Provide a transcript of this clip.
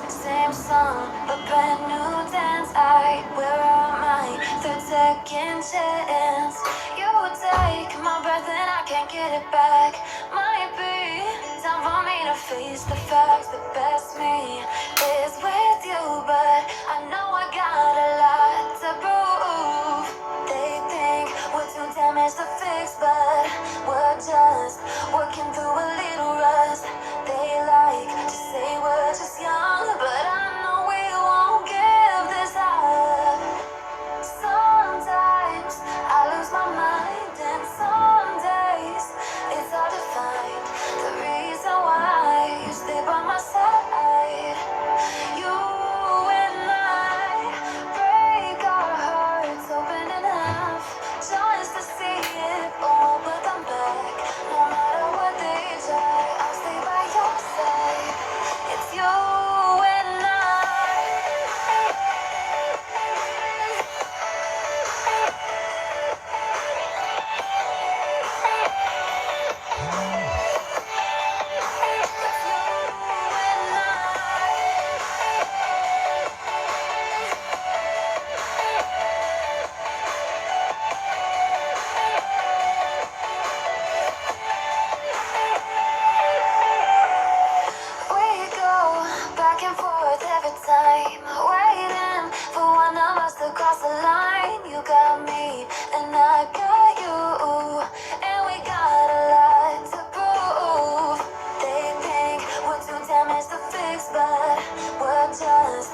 Same song, but brand new dance. Where are my third second chance? You take my breath and I can't get it back. Might be time for me to face the facts. The best me is with you, but I know I got a lot to prove. They think we're too damaged to fix, but we're just working through a little rust. They like to say we're just young, but I know we won't give this up. Sometimes I lose my mind, and some days it's hard to find the reason why you stay by my side. You and I break our hearts open in half just to see it all, but I'm back. No matter what they try, I'll stay by your side. It's you and we go back and forth every time, waiting for one of us to cross the line. You got me, and I got you, and we got a lot to prove. They think we're too damaged to fix, but we're just